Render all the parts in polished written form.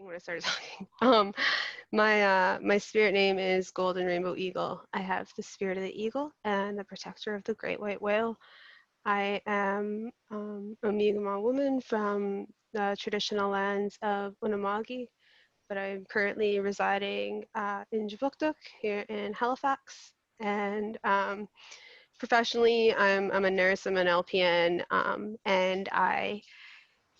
talking when I started talking. My spirit name is Golden Rainbow Eagle. I have the spirit of the eagle and the protector of the great white whale. I am a Mi'kmaq woman from the traditional lands of Unama'ki, but I'm currently residing in Juvuktuk here in Halifax. And professionally, I'm a nurse. I'm an LPN, and I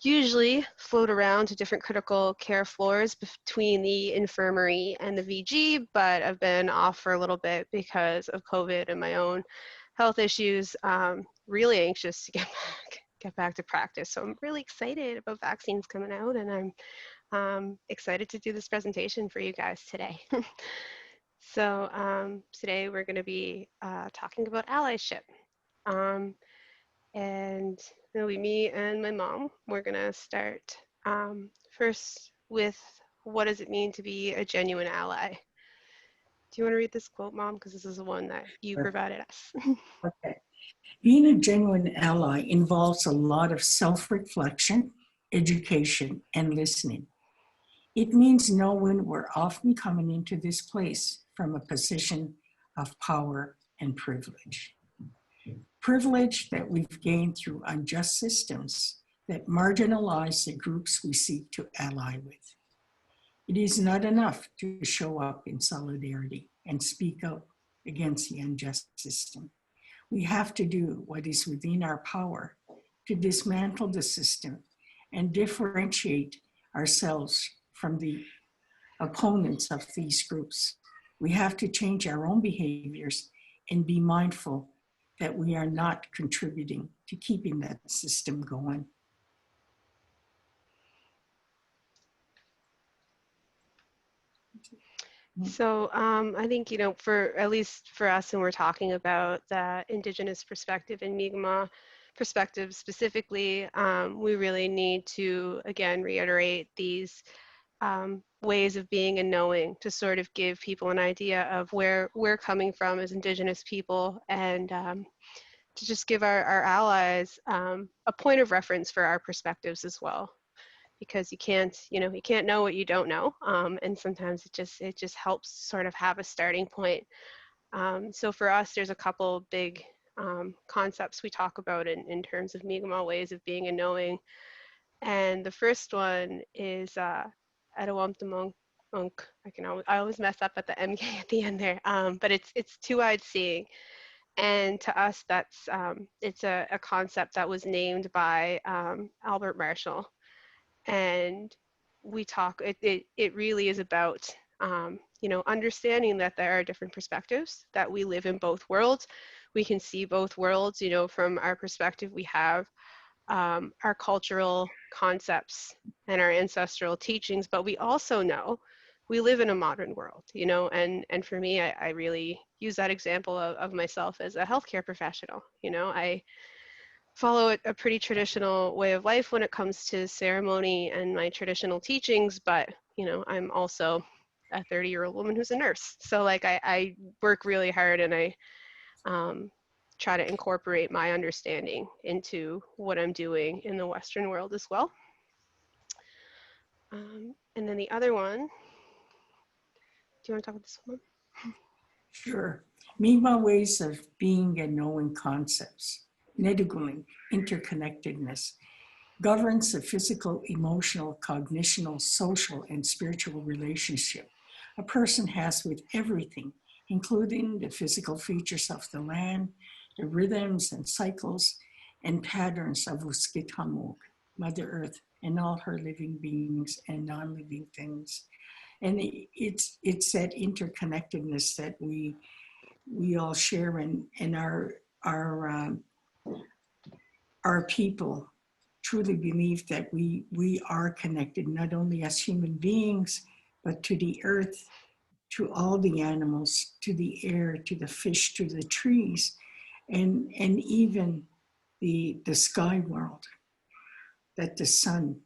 usually float around to different critical care floors between the infirmary and the VG, but I've been off for a little bit because of COVID and my own health issues. Really anxious to get back to practice. So I'm really excited about vaccines coming out, and I'm excited to do this presentation for you guys today. So today we're going to be talking about allyship. And it'll be me and my mom. We're gonna start first with what does it mean to be a genuine ally? Do you want to read this quote, Mom? Because this is the one that you provided us. Okay. Being a genuine ally involves a lot of self-reflection, education, and listening. It means knowing we're often coming into this place from a position of power and privilege. Privilege that we've gained through unjust systems that marginalize the groups we seek to ally with. It is not enough to show up in solidarity and speak out against the unjust system. We have to do what is within our power to dismantle the system and differentiate ourselves from the opponents of these groups. We have to change our own behaviors and be mindful that we are not contributing to keeping that system going. So I think, for at least for us, when we're talking about the Indigenous perspective and Mi'kmaq perspective specifically, we really need to, again, reiterate these ways of being and knowing to sort of give people an idea of where we're coming from as Indigenous people, and to just give our allies a point of reference for our perspectives as well, because you can't know what you don't know, and sometimes it just helps sort of have a starting point. So for us, there's a couple big concepts we talk about in terms of Mi'kmaq ways of being and knowing, and the first one is Adawamtamunk. I always mess up at the MK at the end there, but it's two-eyed seeing. And to us, that's it's a concept that was named by Albert Marshall. And we talk, it really is about, understanding that there are different perspectives, that we live in both worlds. We can see both worlds, from our perspective. We have our cultural concepts and our ancestral teachings, but we also know we live in a modern world, and for me, I really use that example of myself as a healthcare professional. I follow a pretty traditional way of life when it comes to ceremony and my traditional teachings, but I'm also a 30-year-old woman who's a nurse. So like I work really hard, and I try to incorporate my understanding into what I'm doing in the Western world as well. And then the other one, do you want to talk about this one? Sure. Mi'kmaq ways of being and knowing concepts, Neduguling, interconnectedness, governs the physical, emotional, cognitional, social, and spiritual relationship a person has with everything, including the physical features of the land, the rhythms and cycles and patterns of Uskithamuk, Mother Earth, and all her living beings and non-living things. And it's that interconnectedness that we all share, and our people truly believe that we are connected, not only as human beings, but to the earth, to all the animals, to the air, to the fish, to the trees, and even the sky world, that the sun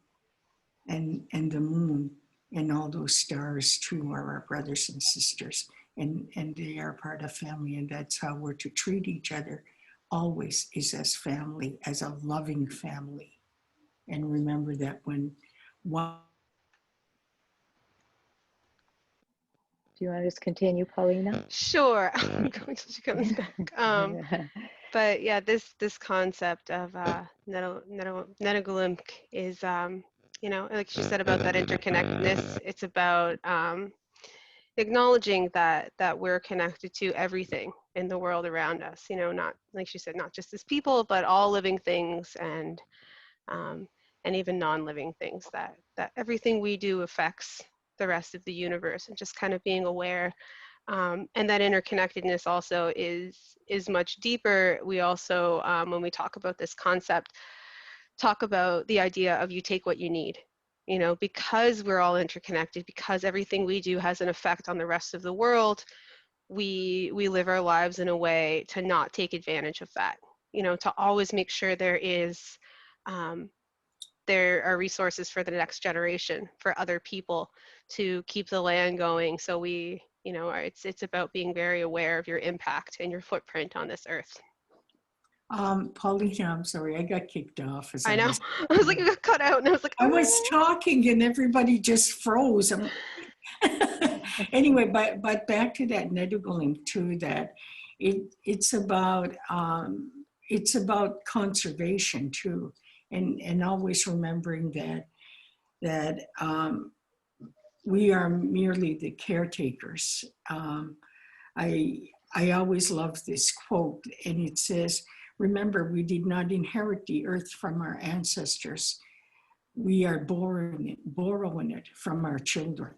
and the moon and all those stars too are our brothers and sisters, and they are part of family, and that's how we're to treat each other always, is as family, as a loving family. And remember that when one Do you want to just continue, Paulina? Sure. I'm going till she comes back. But yeah, this concept of Netagulimk is, you know, like she said about that interconnectedness. It's about acknowledging that we're connected to everything in the world around us. You know, not like she said, not just as people, but all living things and even non-living things. That everything we do affects the rest of the universe, and just kind of being aware. And that interconnectedness also is much deeper. We also, when we talk about this concept, talk about the idea of you take what you need. You know, because we're all interconnected, because everything we do has an effect on the rest of the world, we live our lives in a way to not take advantage of that. You know, to always make sure there are resources for the next generation, for other people, to keep the land going. So we, you know, it's about being very aware of your impact and your footprint on this earth. Paulina, I'm sorry, I got kicked off as I I know. was. I was like, you got cut out, and I was like, I was talking and everybody just froze. Anyway, but back to that Netagulimk too, that it's about conservation too, and always remembering that we are merely the caretakers. I always love this quote, and it says, "Remember, we did not inherit the earth from our ancestors. We are borrowing it from our children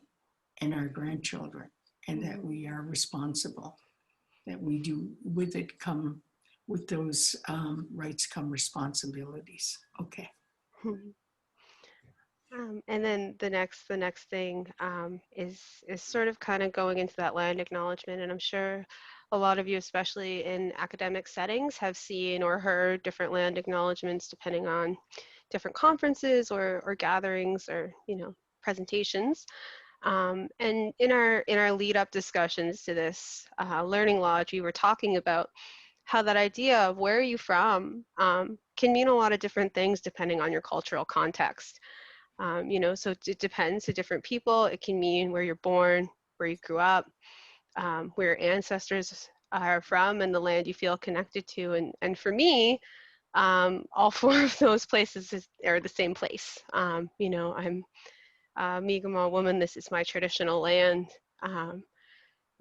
and our grandchildren, and that we are responsible, that we do with it come, with those rights come responsibilities." Okay. And then the next thing is sort of kind of going into that land acknowledgement. And I'm sure a lot of you, especially in academic settings, have seen or heard different land acknowledgements depending on different conferences or gatherings or, you know, presentations. And in our lead up discussions to this Learning Lodge, we were talking about how that idea of where are you from can mean a lot of different things depending on your cultural context. You know, so it depends to different people. It can mean where you're born, where you grew up, where your ancestors are from, and the land you feel connected to. And for me, all four of those places are the same place. You know, I'm a Mi'kmaq woman. This is my traditional land.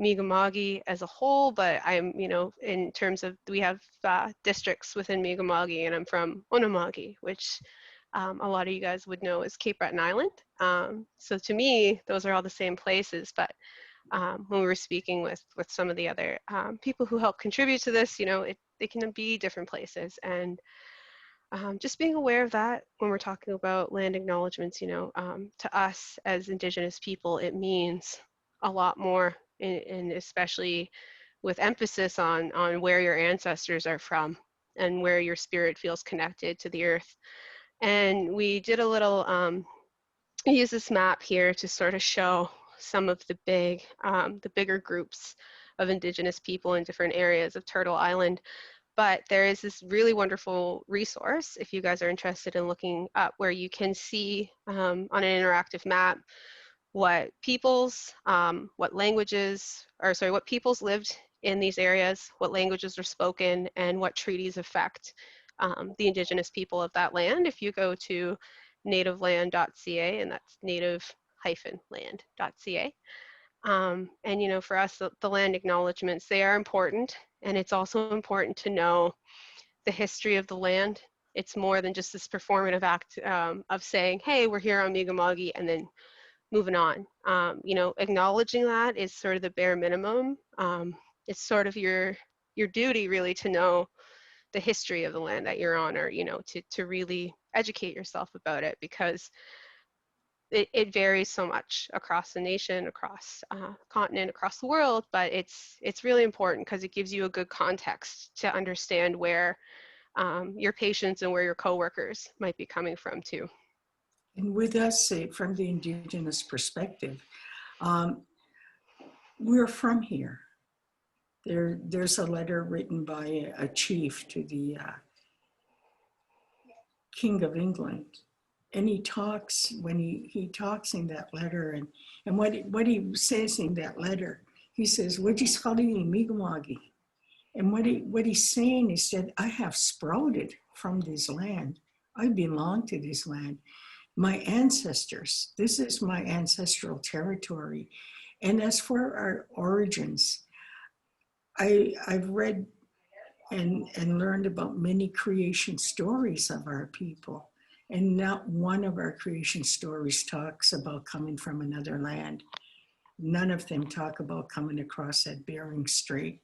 Mi'kma'ki as a whole, but I'm, you know, in terms of, we have districts within Mi'kma'ki, and I'm from Unama'ki, which a lot of you guys would know is Cape Breton Island. So to me, those are all the same places, but when we were speaking with some of the other people who help contribute to this, you know, they can be different places. And just being aware of that when we're talking about land acknowledgements, you know, to us as Indigenous people, it means a lot more, and especially with emphasis on where your ancestors are from and where your spirit feels connected to the earth. And we did a little, use this map here to sort of show some of the bigger groups of Indigenous people in different areas of Turtle Island. But there is this really wonderful resource, if you guys are interested in looking up, where you can see on an interactive map what peoples, what peoples lived in these areas, what languages were spoken, and what treaties affect the Indigenous people of that land. If you go to nativeland.ca, and that's native-land.ca. And, you know, for us, the land acknowledgements, they are important, and it's also important to know the history of the land. It's more than just this performative act of saying, hey, we're here on Mi'kma'ki, and then moving on. You know, acknowledging that is sort of the bare minimum. It's sort of your duty, really, to know the history of the land that you're on, or, you know, to really educate yourself about it, because it varies so much across the nation, across continent, across the world. But it's really important because it gives you a good context to understand where your patients and where your coworkers might be coming from too. And with us, from the Indigenous perspective, we're from here. There's a letter written by a chief to the King of England, And he talks when he talks in that letter, and what he says in that letter, he says, "Wajis khalili migmagi." And what he's saying is that I have sprouted from this land. I belong to this land. My ancestors, this is my ancestral territory. And as for our origins, I've read and learned about many creation stories of our people. And not one of our creation stories talks about coming from another land. None of them talk about coming across that Bering Strait.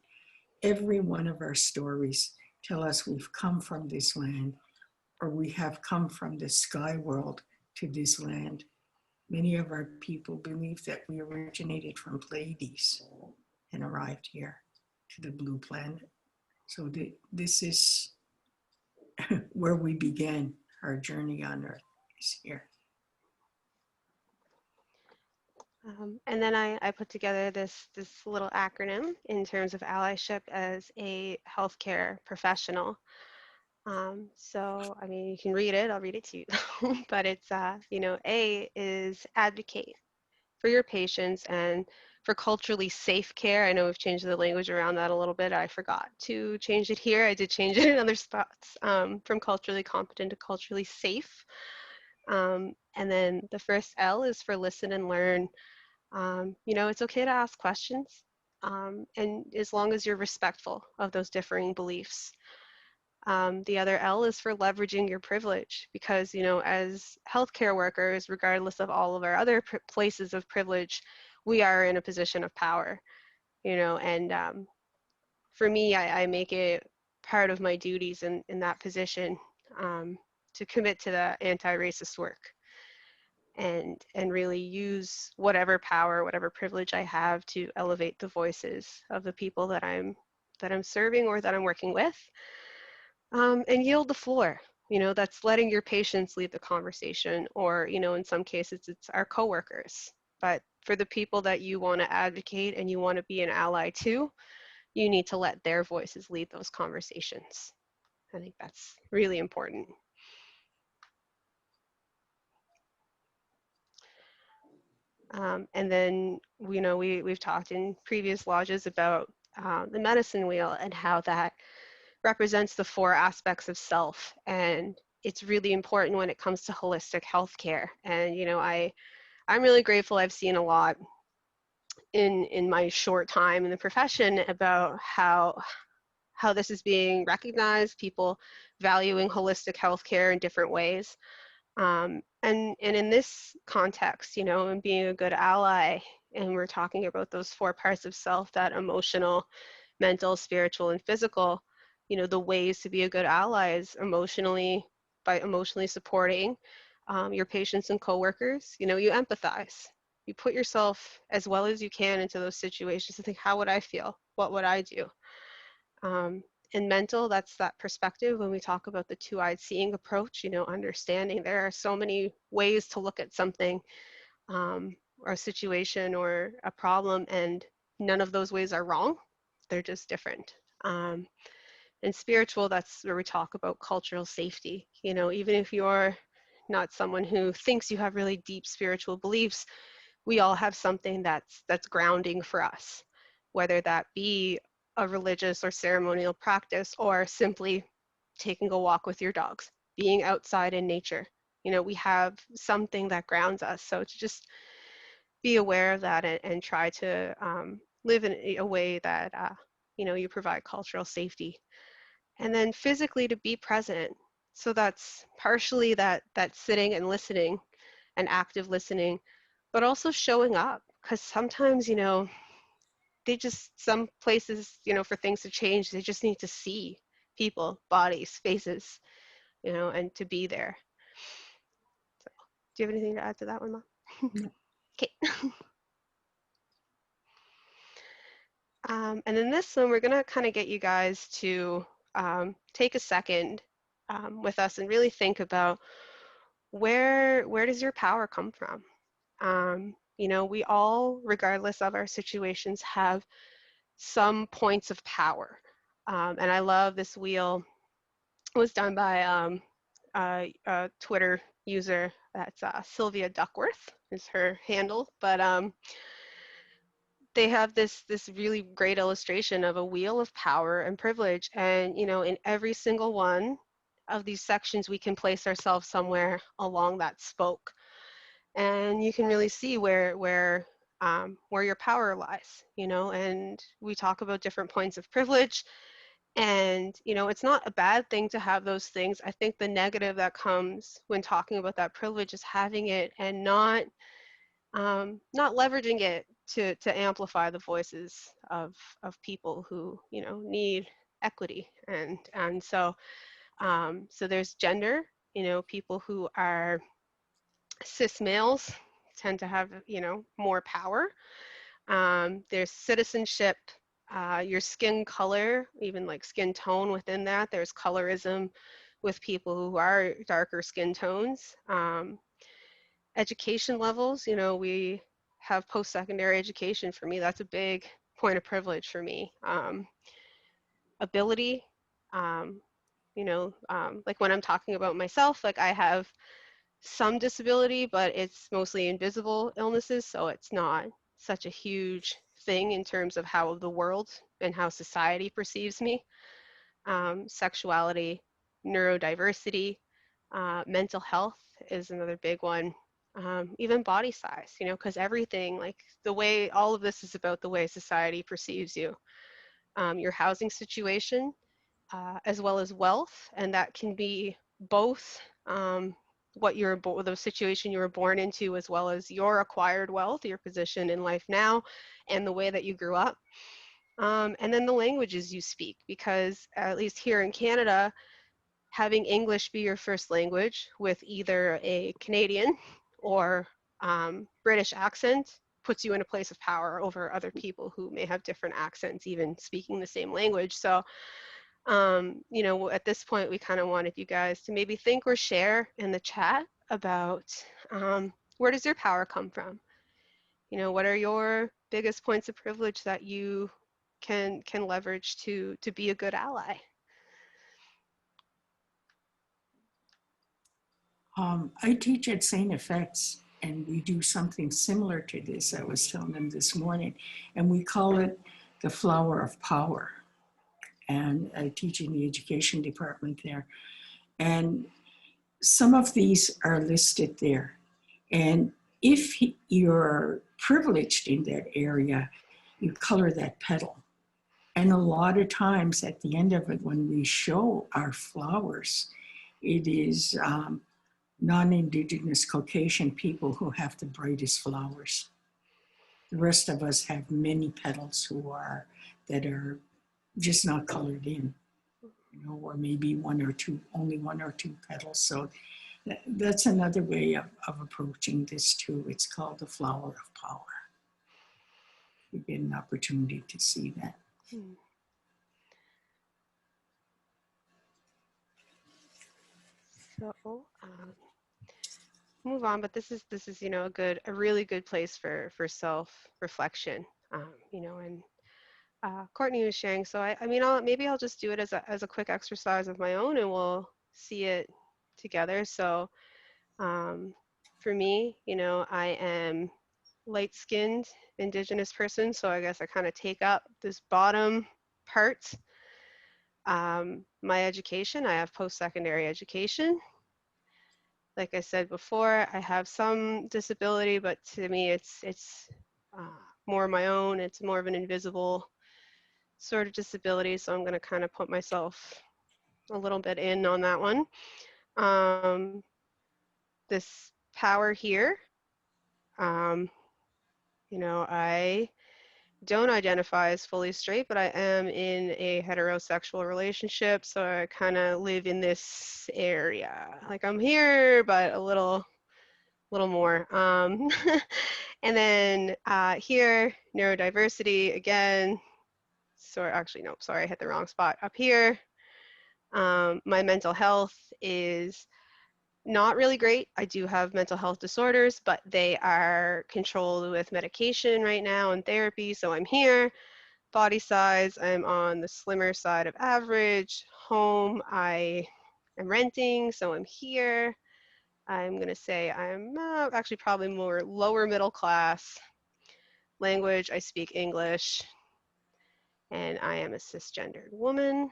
Every one of our stories tell us we've come from this land, or we have come from the sky world to this land. Many of our people believe that we originated from Pleiades and arrived here to the blue planet. So this is where we began our journey on Earth, is here. And then I put together this little acronym in terms of allyship as a healthcare professional. So, I mean, you can read it, I'll read it to you, but it's, you know, A is advocate for your patients and for culturally safe care. I know we've changed the language around that a little bit. I forgot to change it here. I did change it in other spots, from culturally competent to culturally safe. And then the first L is for listen and learn. You know, it's okay to ask questions, and as long as you're respectful of those differing beliefs. The other L is for leveraging your privilege, because, you know, as healthcare workers, regardless of all of our other places of privilege, we are in a position of power, you know, and for me, I make it part of my duties in that position, to commit to the anti-racist work and really use whatever power, whatever privilege I have to elevate the voices of the people that I'm serving or that I'm working with. And yield the floor. You know, that's letting your patients lead the conversation, or, you know, in some cases it's our coworkers. But for the people that you want to advocate and you want to be an ally to, you need to let their voices lead those conversations. I think that's really important. And then, you know, we've talked in previous lodges about the medicine wheel and how that represents the 4 aspects of self, and it's really important when it comes to holistic healthcare. And, you know, I'm really grateful. I've seen a lot in my short time in the profession about how this is being recognized, people valuing holistic healthcare in different ways. And in this context, you know, and being a good ally, and we're talking about those 4 parts of self, that emotional, mental, spiritual, and physical, you know, the ways to be a good ally is by emotionally supporting your patients and coworkers. You know, you empathize. You put yourself as well as you can into those situations and think, how would I feel? What would I do? And mental, that's that perspective when we talk about the 2-eyed seeing approach, you know, understanding there are so many ways to look at something, or a situation or a problem, and none of those ways are wrong. They're just different. And spiritual, that's where we talk about cultural safety. You know, even if you're not someone who thinks you have really deep spiritual beliefs, we all have something that's grounding for us, whether that be a religious or ceremonial practice, or simply taking a walk with your dogs, being outside in nature. You know, we have something that grounds us. So to just be aware of that, and try to live in a way that, you know, you provide cultural safety. And then physically, to be present. So that's partially that sitting and listening and active listening, but also showing up, because sometimes, you know, some places, you know, for things to change, they just need to see people, bodies, faces, you know, and to be there. So, do you have anything to add to that one, Mom? No. Okay. And then this one, we're gonna kind of get you guys to take a second with us and really think about where does your power come from? You know, we all, regardless of our situations, have some points of power. And I love this wheel. It was done by a Twitter user. That's Sylvia Duckworth is her handle, but they have this really great illustration of a wheel of power and privilege, and in every single one of these sections we can place ourselves somewhere along that spoke, and you can really see where your power lies, and we talk about different points of privilege. And it's not a bad thing to have those things. I think the negative that comes when talking about that privilege is having it and not leveraging it to amplify the voices of people who need equity. And so there's gender. People who are cis males tend to have more power. There's citizenship, your skin color, even like skin tone within that. There's colorism with people who are darker skin tones. Education levels, we have post-secondary education. For me, that's a big point of privilege for me. Ability, like when I'm talking about myself, like I have some disability, but it's mostly invisible illnesses, so it's not such a huge thing in terms of how the world and how society perceives me. Sexuality, neurodiversity, mental health is another big one. Even body size, because everything, like the way all of this is about the way society perceives you. Your housing situation, as well as wealth, and that can be both what the situation you were born into, as well as your acquired wealth, your position in life now, and the way that you grew up. And then the languages you speak, because at least here in Canada, having English be your first language with either a Canadian or British accent puts you in a place of power over other people who may have different accents, even speaking the same language. So at this point, we kind of wanted you guys to maybe think or share in the chat about where does your power come from? What are your biggest points of privilege that you can leverage to be a good ally? I teach at St. FX, and we do something similar to this. I was telling them this morning, and we call it the flower of power. And I teach in the education department there. And some of these are listed there. And if you're privileged in that area, you color that petal. And a lot of times at the end of it, when we show our flowers, it is non-Indigenous Caucasian people who have the brightest flowers. The rest of us have many petals that are just not colored in, or maybe only one or two petals. So that's another way of approaching this too. It's called the flower of power. You get an opportunity to see that. So move on, but this is a really good place for self-reflection. And Courtney was sharing. So maybe I'll just do it as a quick exercise of my own, and we'll see it together. So for me, I am light-skinned Indigenous person, so I guess I kind of take up this bottom part. My education, I have post-secondary education. Like I said before, I have some disability, but to me, it's more my own. It's more of an invisible sort of disability, so I'm going to kind of put myself a little bit in on that one. This power here, I don't identify as fully straight, but I am in a heterosexual relationship, so I kind of live in this area. Like I'm here, but a little more. And then here, neurodiversity again. Sorry, actually, no, sorry, I hit the wrong spot. Up here, my mental health is not really great. I do have mental health disorders, but they are controlled with medication right now and therapy, so I'm here. Body size, I'm on the slimmer side of average. Home, I am renting, so I'm here. I'm going to say I'm actually probably more lower middle class. Language, I speak English, and I am a cisgendered woman.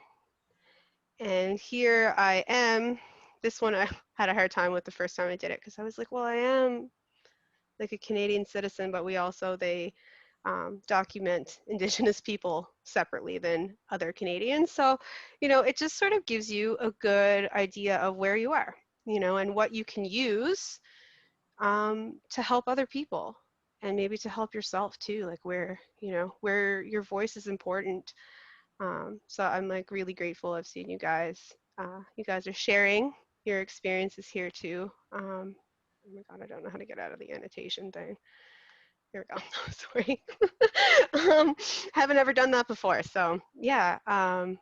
And here I am. This one I had a hard time with the first time I did it because I was like, well, I am like a Canadian citizen, but they document Indigenous people separately than other Canadians. So, it just sort of gives you a good idea of where you are, and what you can use to help other people and maybe to help yourself too, like where your voice is important. So I'm like really grateful I've seen you guys. You guys are sharing your experiences here too. Oh my God, I don't know how to get out of the annotation thing. Here we go. Sorry. Haven't ever done that before. So yeah. And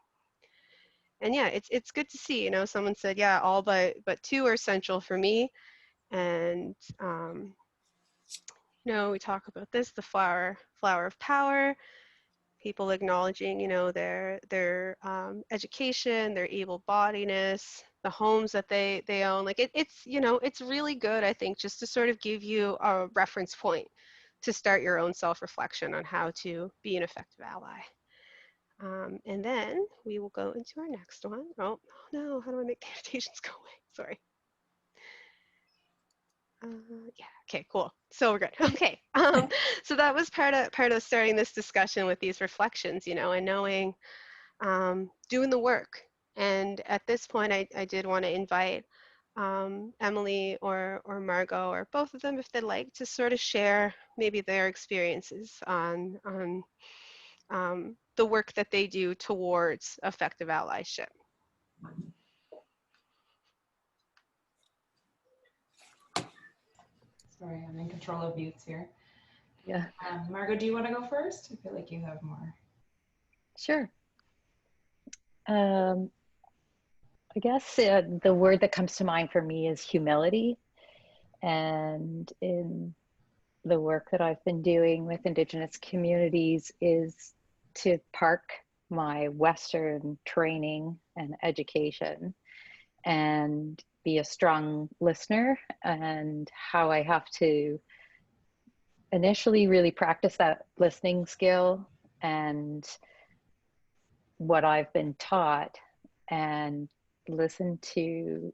yeah, it's good to see, someone said, yeah, all but two are essential for me. And we talk about this, the flower of power, people acknowledging, their education, their able-bodiedness, the homes that they own. Like it's really good, I think, just to sort of give you a reference point to start your own self-reflection on how to be an effective ally. And then we will go into our next one. Oh no, how do I make the annotations go away? Sorry. Yeah, okay, cool. So we're good. Okay. So that was part of starting this discussion with these reflections, and knowing, doing the work. And at this point, I did want to invite Emily or Margot or both of them, if they'd like, to sort of share maybe their experiences on the work that they do towards effective allyship. Sorry, I'm in control of mutes here. Yeah, Margot, do you want to go first? I feel like you have more. sure. I guess the word that comes to mind for me is humility. And in the work that I've been doing with Indigenous communities is to park my Western training and education and be a strong listener, and how I have to initially really practice that listening skill and what I've been taught, and listen to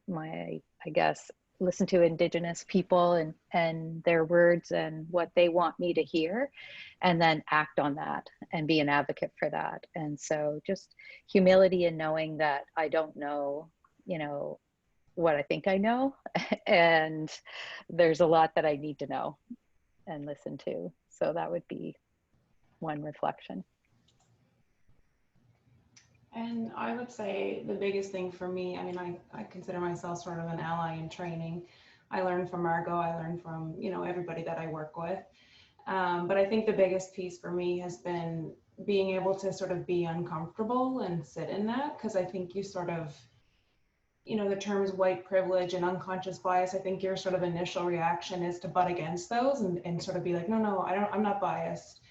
listen to Indigenous people and their words and what they want me to hear, and then act on that and be an advocate for that. And so just humility and knowing that I don't know, what I think I know, and there's a lot that I need to know and listen to. So that would be one reflection. And I would say the biggest thing for me, I mean, I consider myself sort of an ally in training. I learned from Margot, I learned from, everybody that I work with. But I think the biggest piece for me has been being able to sort of be uncomfortable and sit in that, because I think you sort of, the terms white privilege and unconscious bias, I think your sort of initial reaction is to butt against those and sort of be like, no, I'm not biased.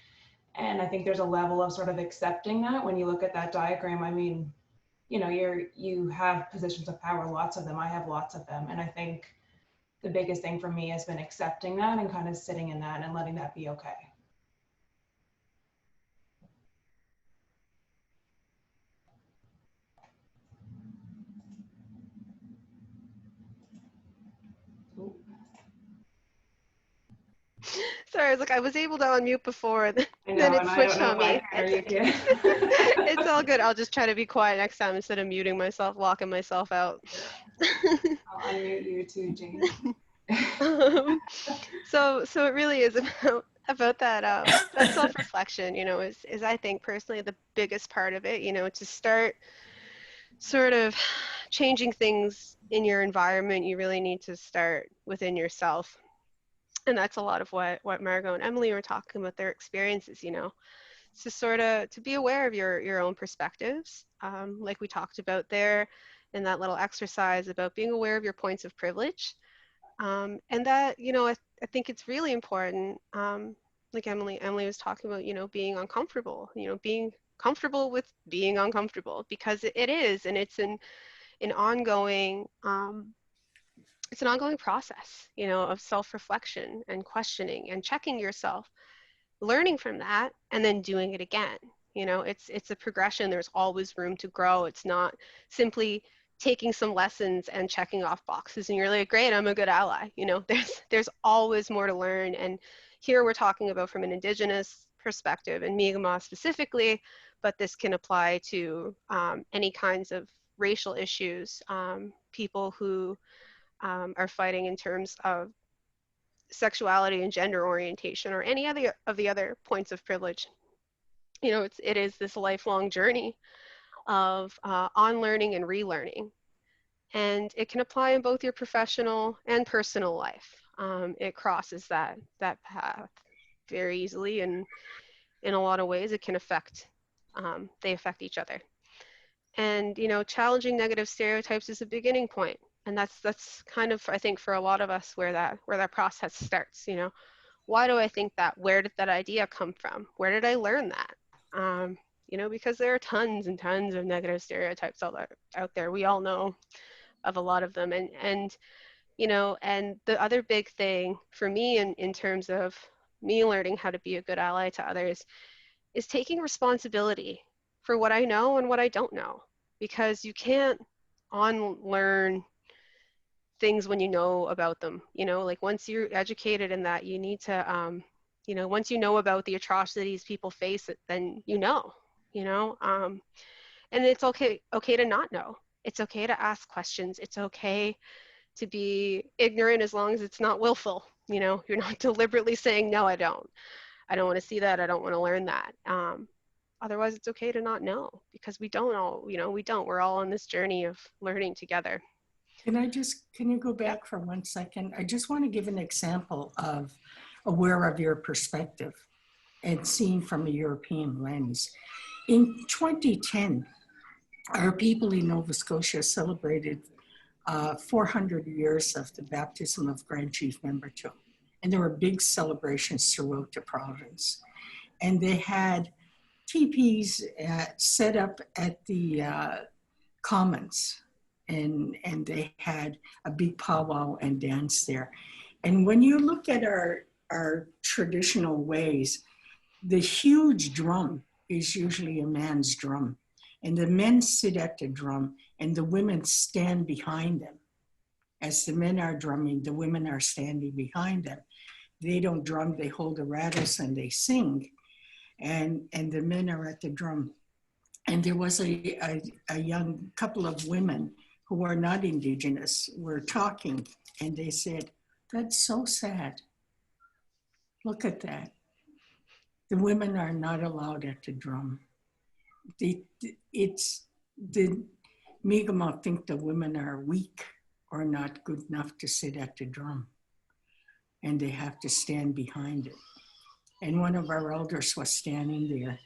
And I think there's a level of sort of accepting that when you look at that diagram. I mean, you have positions of power, lots of them. I have lots of them. And I think the biggest thing for me has been accepting that and kind of sitting in that and letting that be okay. Ooh. Sorry, I was able to unmute before, then And it switched on me. It's It's all good. I'll just try to be quiet next time instead of muting myself, locking myself out. I'll unmute you too, Jane. So it really is about that self-reflection, is I think personally the biggest part of it, to start sort of changing things in your environment. You really need to start within yourself. And that's a lot of what Margot and Emily were talking about, their experiences, to sort of to be aware of your own perspectives, like we talked about there in that little exercise about being aware of your points of privilege, and that I think it's really important, like Emily was talking about, being uncomfortable, being comfortable with being uncomfortable, because it is, and it's an ongoing it's an ongoing process, you know, of self-reflection and questioning and checking yourself, learning from that, and then doing it again. You know, it's a progression. There's always room to grow. It's not simply taking some lessons and checking off boxes and you're like, great, I'm a good ally. You know, there's always more to learn. And here we're talking about from an Indigenous perspective and Mi'kmaq specifically, but this can apply to any kinds of racial issues, people who are fighting in terms of sexuality and gender orientation, or any other of the other points of privilege. You know, it is this lifelong journey of unlearning and relearning, and it can apply in both your professional and personal life. It crosses that path very easily, and in a lot of ways, it can affect they affect each other. And you know, challenging negative stereotypes is a beginning point, and that's kind of, I think, for a lot of us where that process starts. You know, why do I think that? Where did that idea come from? Where did I learn that? You know, because there are tons and tons of negative stereotypes out there. We all know of a lot of them. And you know, and the other big thing for me in terms of me learning how to be a good ally to others is taking responsibility for what I know and what I don't know. Because you can't unlearn things when you know about them. You know, like once you're educated in that, you need to, you know, once you know about the atrocities people face, then you know, and it's okay to not know. It's okay to ask questions. It's okay to be ignorant as long as it's not willful. You know, you're not deliberately saying, no, I don't want to see that. I don't want to learn that. Otherwise, it's okay to not know, because we don't all, you know, we don't. We're all on this journey of learning together. Can you go Yep. back for 1 second? I just want to give an example of aware of your perspective and seen from a European lens. In 2010, our people in Nova Scotia celebrated 400 years of the baptism of Grand Chief Member Two. And there were big celebrations throughout the province. And they had teepees set up at the commons, and they had a big powwow and dance there. And when you look at our traditional ways, the huge drum is usually a man's drum. And the men sit at the drum and the women stand behind them. As the men are drumming, the women are standing behind them. They don't drum, they hold a rattle and they sing. And the men are at the drum. And there was a young couple of women who are not Indigenous were talking, and they said, that's so sad. Look at that. The women are not allowed at the drum. The Mi'kmaq think the women are weak or not good enough to sit at the drum, and they have to stand behind it. And one of our elders was standing there,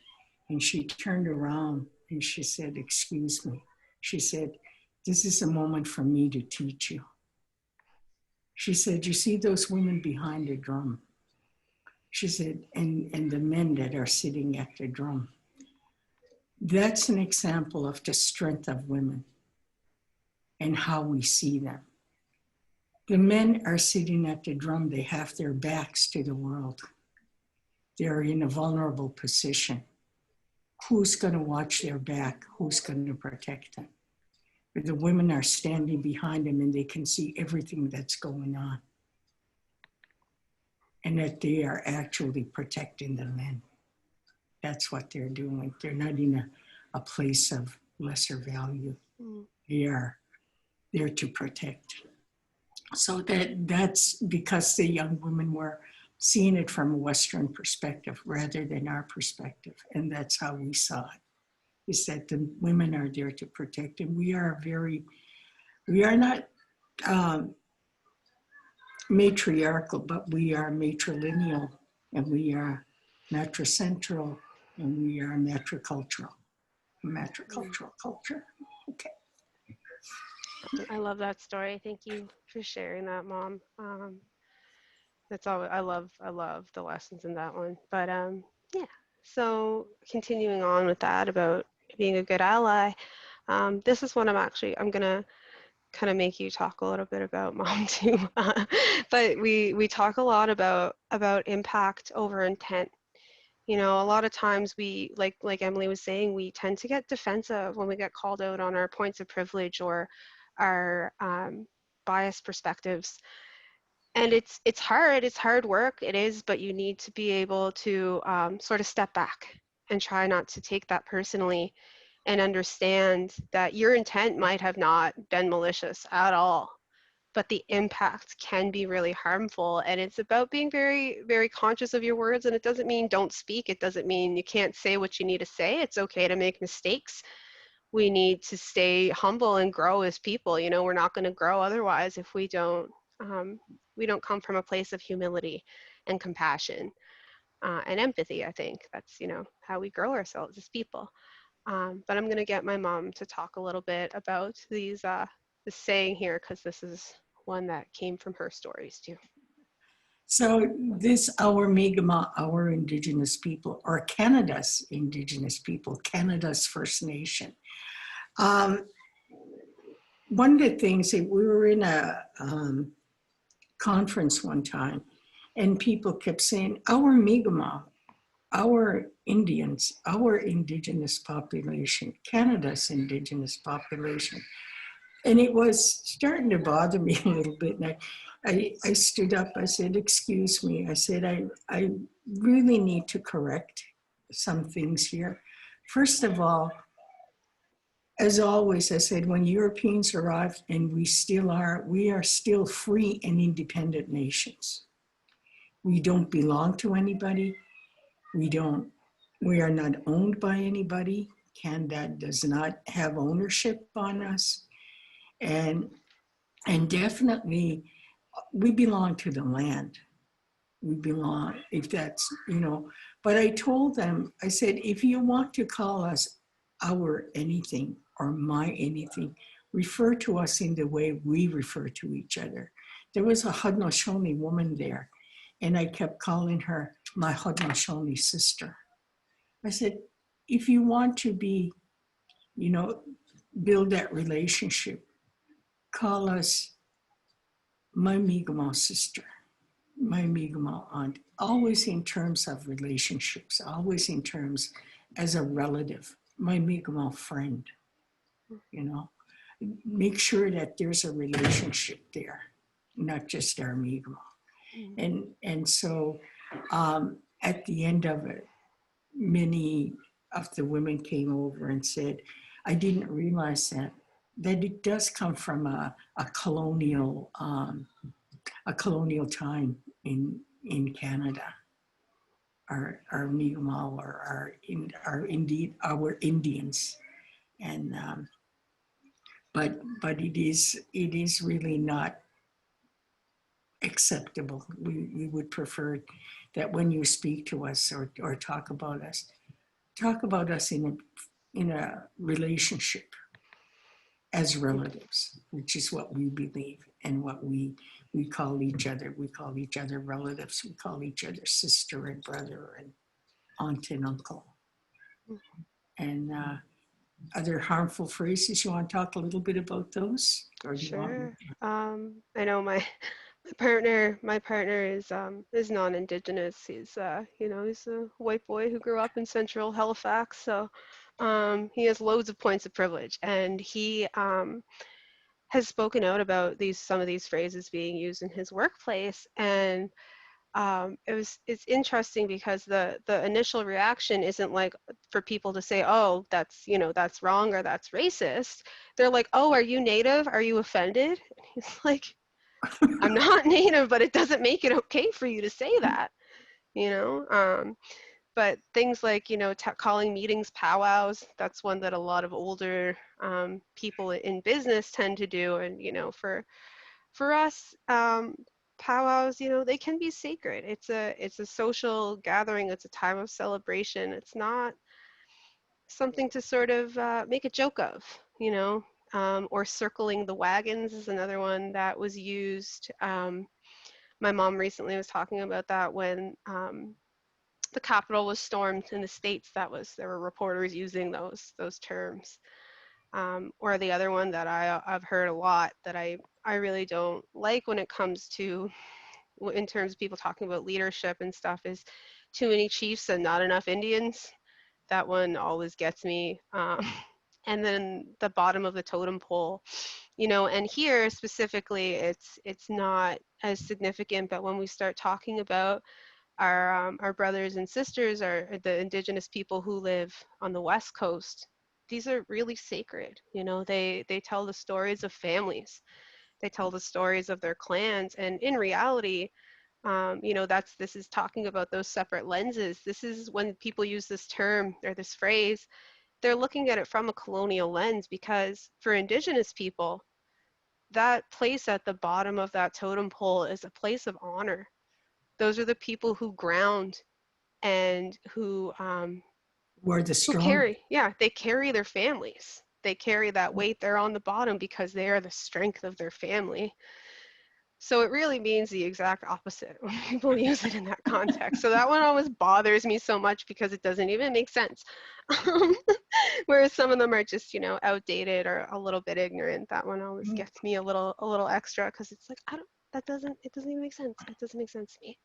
and she turned around and she said, excuse me. She said, this is a moment for me to teach you. She said, you see those women behind the drum? She said, and the men that are sitting at the drum. That's an example of the strength of women and how we see them. The men are sitting at the drum. They have their backs to the world. They're in a vulnerable position. Who's going to watch their back? Who's going to protect them? But the women are standing behind them and they can see everything that's going on. And that they are actually protecting the men. That's what they're doing. They're not in a place of lesser value. They are there to protect. So that's because the young women were seeing it from a Western perspective rather than our perspective. And that's how we saw it, is that the women are there to protect. And we are not matriarchal, but we are matrilineal, and we are matricentral, and we are matricultural culture. Okay. I love that story. Thank you for sharing that, Mom. That's all. I love the lessons in that one. But yeah. So continuing on with that about being a good ally, this is what I'm gonna kind of make you talk a little bit about mom too. But we talk a lot about impact over intent. You know, a lot of times we, like Emily was saying, we tend to get defensive when we get called out on our points of privilege or our biased perspectives. And it's hard. It's hard work. It is, but you need to be able to sort of step back and try not to take that personally, and understand that your intent might have not been malicious at all, but the impact can be really harmful. And it's about being very, very conscious of your words. And it doesn't mean don't speak. It doesn't mean you can't say what you need to say. It's okay to make mistakes. We need to stay humble and grow as people. You know, we're not going to grow otherwise if we don't come from a place of humility and compassion and empathy. I think that's, you know, how we grow ourselves as people. But I'm going to get my mom to talk a little bit about this saying here, because this is one that came from her stories too. So this, our Mi'kmaq, our Indigenous people, or Canada's Indigenous people, Canada's First Nation. One of the things that we were in a conference one time, and people kept saying, our Mi'kmaq, our Indians, our Indigenous population, Canada's Indigenous population. And it was starting to bother me a little bit. And I stood up, I said, excuse me. I said, I really need to correct some things here. First of all, as always, I said, when Europeans arrived, and we are still free and independent nations. We don't belong to anybody. We are not owned by anybody. Canada does not have ownership on us. And definitely, we belong to the land. We belong, if that's, you know, but I told them, I said, if you want to call us our anything or my anything, refer to us in the way we refer to each other. There was a Haudenosaunee woman there, and I kept calling her my Haudenosaunee sister. I said, if you want to be, you know, build that relationship, call us my Mi'kmaq sister, my Mi'kmaq aunt, always in terms of relationships, always in terms as a relative, my Mi'kmaq friend, you know. Make sure that there's a relationship there, not just our Mi'kmaq. And so at the end of it, many of the women came over and said, I didn't realize that it does come from a colonial time in Canada. Our Mi'kmaq or our Indians, and but it is really not acceptable. We would prefer that when you speak to us or talk about us in a relationship as relatives, which is what we believe and what we call each other. We call each other relatives. We call each other sister and brother and aunt and uncle. And other harmful phrases, you want to talk a little bit about those? Or do you want me Sure. I know my partner is non-Indigenous. He's you know, he's a white boy who grew up in Central Halifax, so he has loads of points of privilege, and he has spoken out about some of these phrases being used in his workplace. And it's interesting because the initial reaction isn't like for people to say, oh, that's, you know, that's wrong or that's racist. They're like, oh, are you Native? Are you offended? And he's like, I'm not Native, but it doesn't make it okay for you to say that, you know? But things like, you know, calling meetings powwows, that's one that a lot of older people in business tend to do. And, you know, for us, powwows, you know, they can be sacred. It's a social gathering. It's a time of celebration. It's not something to sort of make a joke of, you know. Or circling the wagons is another one that was used. My mom recently was talking about that when the Capitol was stormed in the States. There were reporters using those terms. Or the other one that I've heard a lot that I really don't like when it comes to, in terms of people talking about leadership and stuff, is too many chiefs and not enough Indians. That one always gets me. And then the bottom of the totem pole, and here specifically, it's not as significant, but when we start talking about our brothers and sisters, or the indigenous people who live on the West Coast, these are really sacred. They tell the stories of families. They tell the stories of their clans, and in reality, this is talking about those separate lenses. This is when people use this term or this phrase, they're looking at it from a colonial lens, because for indigenous people, that place at the bottom of that totem pole is a place of honor. Those are the people who ground and Were the who strong. carry, yeah, they carry their families. They carry that weight. They're on the bottom because they are the strength of their family. So it really means the exact opposite when people use it in that context. So that one always bothers me so much because it doesn't even make sense. Whereas some of them are just, outdated or a little bit ignorant. That one always gets me a little extra, because it's like, it doesn't even make sense. It doesn't make sense to me.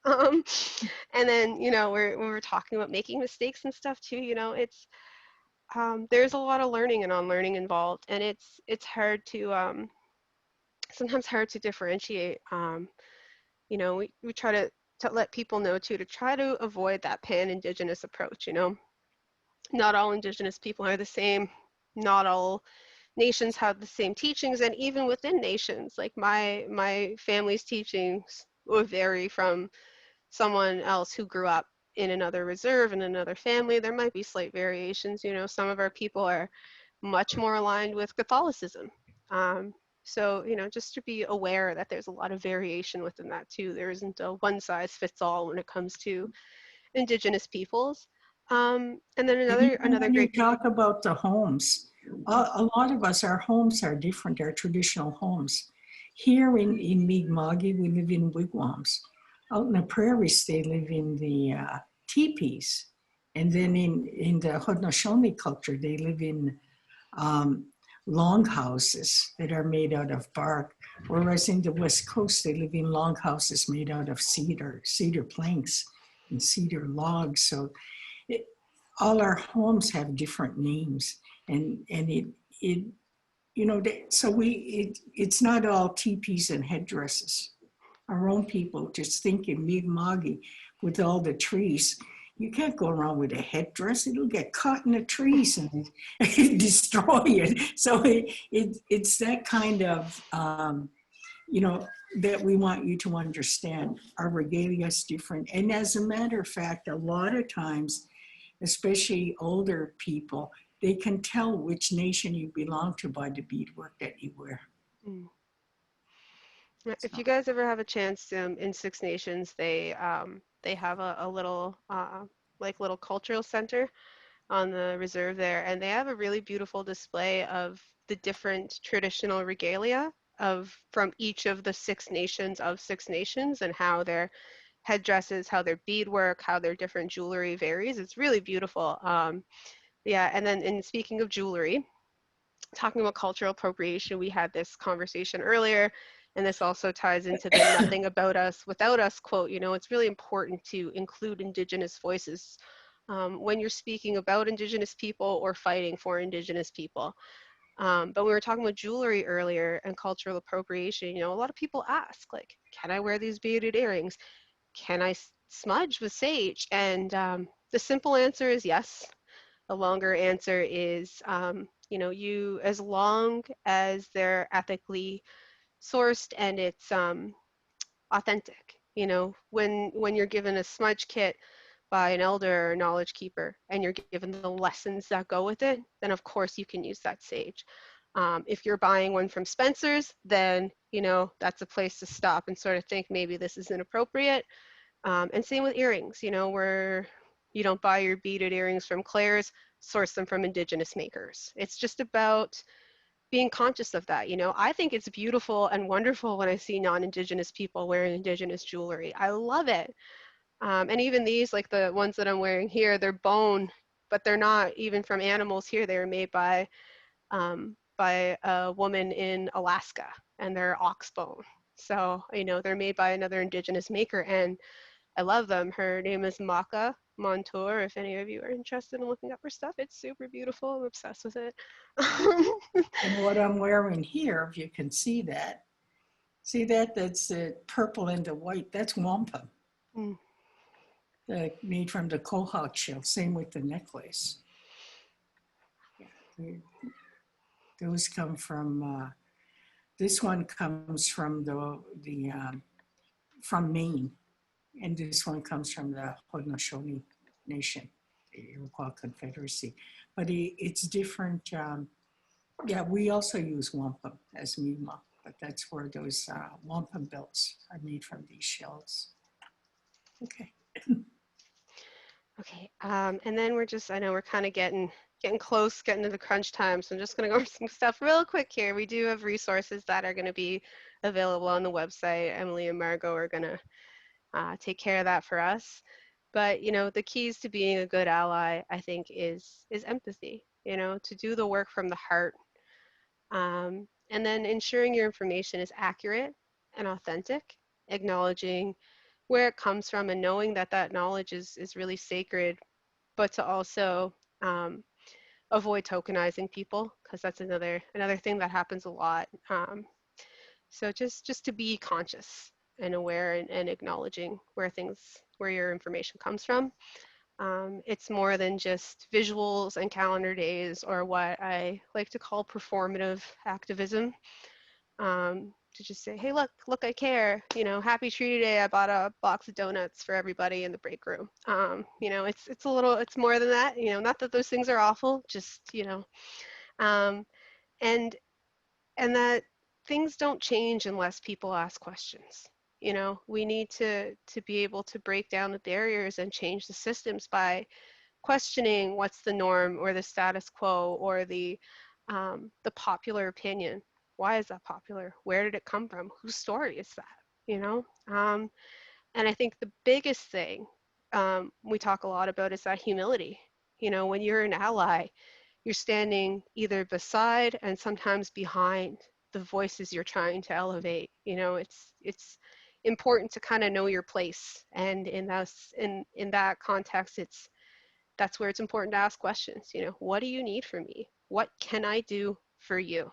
And then, when we're talking about making mistakes and stuff too, it's, there's a lot of learning and unlearning involved, and it's hard to, sometimes hard to differentiate. We try to let people know too, to try to avoid that pan-Indigenous approach. Not all Indigenous people are the same. Not all nations have the same teachings, and even within nations, like my family's teachings will vary from someone else who grew up in another reserve in another family. There might be slight variations. Some of our people are much more aligned with Catholicism. So, just to be aware that there's a lot of variation within that too. There isn't a one size fits all when it comes to Indigenous peoples. And then And even another when you great, talk about the homes, a lot of us, our homes are different, our traditional homes. Here in Mi'kma'ki, we live in wigwams. Out in the prairies, they live in the teepees. And then in the Haudenosaunee culture, they live in longhouses that are made out of bark. Whereas in the West Coast, they live in longhouses made out of cedar planks and cedar logs. So all our homes have different names, and it's not all teepees and headdresses. Our own people just think in Mi'kma'ki, with all the trees, you can't go around with a headdress. It'll get caught in the trees and destroy it. So it's that kind of, that we want you to understand. Our regalia is different. And as a matter of fact, a lot of times, especially older people, they can tell which nation you belong to by the beadwork that you wear. If you guys ever have a chance, in Six Nations, they have a little little cultural center on the reserve there, and they have a really beautiful display of the different traditional regalia from each of the Six Nations and how their headdresses, how their beadwork, how their different jewelry varies. It's really beautiful. Yeah, and then in speaking of jewelry, talking about cultural appropriation, we had this conversation earlier, and this also ties into the nothing about us without us quote. It's really important to include Indigenous voices when you're speaking about Indigenous people or fighting for Indigenous people. But we were talking about jewelry earlier and cultural appropriation. A lot of people ask, like, can I wear these beaded earrings? Can I smudge with sage? And the simple answer is yes. The longer answer is, you, as long as they're ethically sourced and it's authentic. When you're given a smudge kit by an elder or knowledge keeper and you're given the lessons that go with it, then of course you can use that sage. If you're buying one from Spencer's, then that's a place to stop and sort of think maybe this is inappropriate. And same with earrings, where you don't buy your beaded earrings from Claire's, source them from Indigenous makers. It's just about being conscious of that. I think it's beautiful and wonderful when I see non-Indigenous people wearing Indigenous jewelry. I love it. And even these, like the ones that I'm wearing here, they're bone, but they're not even from animals here. They were made by by a woman in Alaska, and they're ox bone. So, they're made by another indigenous maker, and I love them. Her name is Maka Montour. If any of you are interested in looking up her stuff, it's super beautiful. I'm obsessed with it. And what I'm wearing here, if you can see that, that's purple and the white, that's wampum, Mm. made from the quahog shell, same with the necklace. Yeah, those come from, this one comes from from Maine, and this one comes from the Haudenosaunee Nation, the Iroquois Confederacy. But it's different. Yeah, we also use wampum as mi'kmaq, but that's where those wampum belts are made from these shells. Okay. Okay, and then I know we're kind of getting close, getting to the crunch time, so I'm just going to go over some stuff real quick here. We do have resources that are going to be available on the website. Emily and Margot are going to take care of that for us. But the keys to being a good ally, I think, is empathy. To do the work from the heart, and then ensuring your information is accurate and authentic, acknowledging where it comes from, and knowing that that knowledge is really sacred, but to also avoid tokenizing people, because that's another thing that happens a lot. So just to be conscious and aware, and acknowledging where your information comes from. It's more than just visuals and calendar days, or what I like to call performative activism. To just say, hey, look, I care. Happy Treaty Day. I bought a box of donuts for everybody in the break room. It's more than that. Not that those things are awful. Just um, and that things don't change unless people ask questions. We need to be able to break down the barriers and change the systems by questioning what's the norm, or the status quo, or the popular opinion. Why is that popular? Where did it come from? Whose story is that? And I think the biggest thing we talk a lot about is that humility. When you're an ally, you're standing either beside and sometimes behind the voices you're trying to elevate. It's important to kind of know your place, and in that context, that's where it's important to ask questions. What do you need from me? What can I do for you?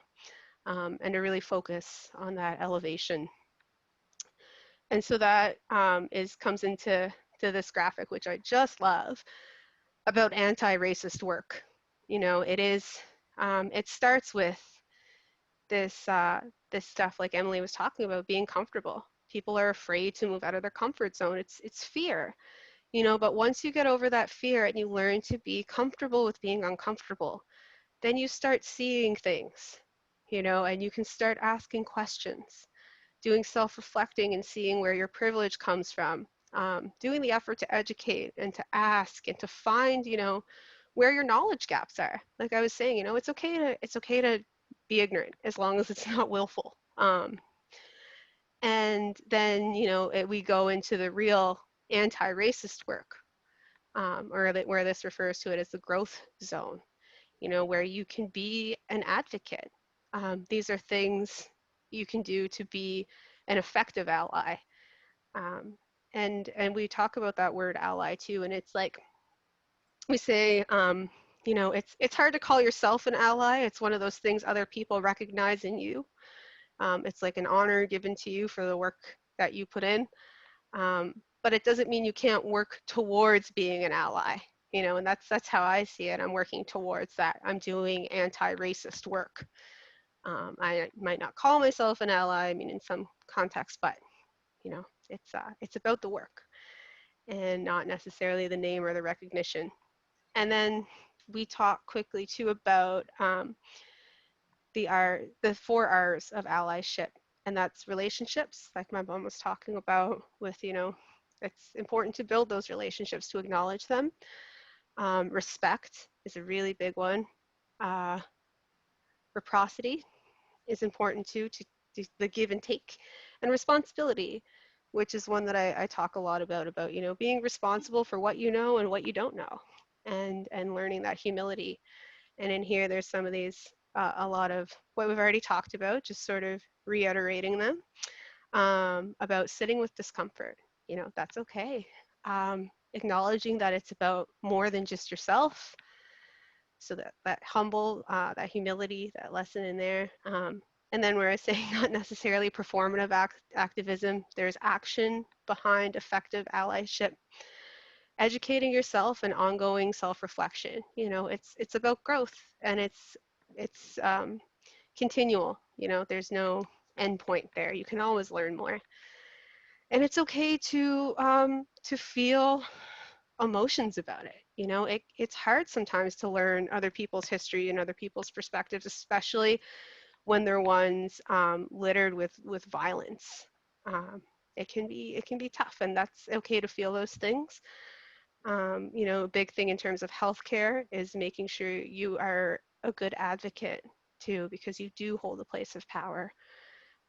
And to really focus on that elevation. And so that comes into this graphic, which I just love, about anti-racist work. It starts with this stuff, like Emily was talking about, being comfortable. People are afraid to move out of their comfort zone. It's fear. But once you get over that fear and you learn to be comfortable with being uncomfortable, then you start seeing things, and you can start asking questions, doing self-reflecting and seeing where your privilege comes from, doing the effort to educate and to ask and to find, where your knowledge gaps are. Like I was saying, it's okay to be ignorant as long as it's not willful. And then, we go into the real anti-racist work, where this refers to it as the growth zone, where you can be an advocate. These are things you can do to be an effective ally. And we talk about that word ally too, and it's like we say, it's hard to call yourself an ally. It's one of those things other people recognize in you. It's like an honor given to you for the work that you put in. But it doesn't mean you can't work towards being an ally, and that's how I see it. I'm working towards that. I'm doing anti-racist work. I might not call myself an ally, I mean, in some contexts, but it's about the work and not necessarily the name or the recognition. And then we talk quickly too about the 4 R's of allyship, and that's relationships, like my mom was talking about with, it's important to build those relationships, to acknowledge them. Respect is a really big one. Reciprocity is important too, to the give and take. And responsibility, which is one that I talk a lot about, being responsible for what you know and what you don't know, and learning that humility. And in here, there's some of these a lot of what we've already talked about, just sort of reiterating them, about sitting with discomfort. You know, that's okay. Acknowledging that it's about more than just yourself. So that humble, that humility, that lesson in there. And then where I say not necessarily performative activism, there's action behind effective allyship, educating yourself and ongoing self-reflection. You know, it's about growth, and it's continual. You know, there's no end point there. You can always learn more, and it's okay to feel emotions about it. You know, it's hard sometimes to learn other people's history and other people's perspectives, especially when they're ones littered with violence. It can be tough, and that's okay to feel those things. You know, a big thing in terms of healthcare is making sure you are a good advocate too, because you do hold a place of power.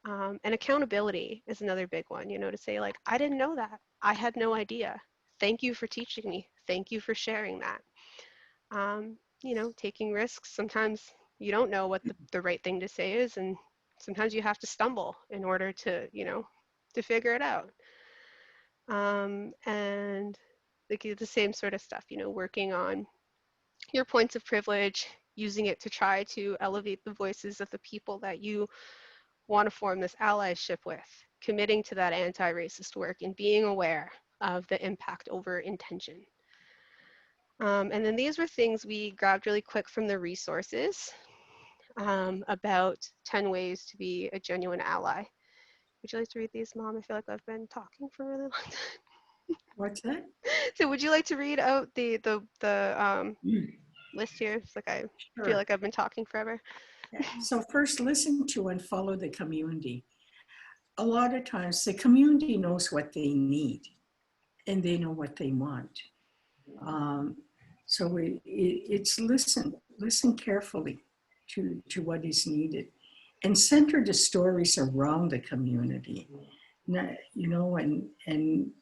And accountability is another big one, you know, to say, like, I didn't know that. I had no idea. Thank you for teaching me. Thank you for sharing that. You know, taking risks. Sometimes you don't know what the right thing to say is, and sometimes you have to stumble in order to, you know, to figure it out. And the same sort of stuff, you know, working on your points of privilege, using it to try to elevate the voices of the people that you want to form this allyship with, committing to that anti-racist work and being aware of the impact over intention. And then these were things we grabbed really quick from the resources, about 10 ways to be a genuine ally. Would you like to read these, Mom? I feel like I've been talking for a really long time. What's that? So would you like to read out the Mm, list here? It's like I feel Sure. like I've been talking forever. So first, listen to and follow the community. A lot of times, the community knows what they need, and they know what they want. Um, so it's listen carefully to what is needed, and center the stories around the community. You know, and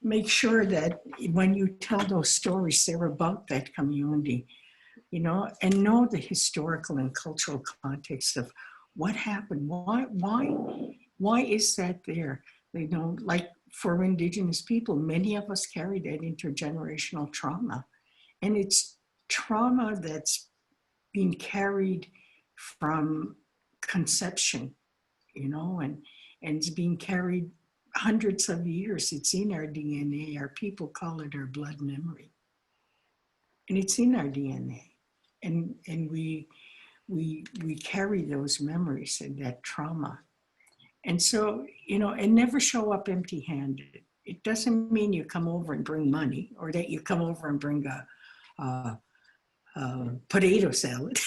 make sure that when you tell those stories, they're about that community, you know, and know the historical and cultural context of what happened. Why is that there? You know, like for Indigenous people, many of us carry that intergenerational trauma. And it's trauma that's being carried from conception, you know, and it's being carried hundreds of years. It's in our DNA. Our people call it our blood memory. And it's in our DNA. And we carry those memories and that trauma. And so, you know, and never show up empty handed. It doesn't mean you come over and bring money or that you come over and bring a potato salad.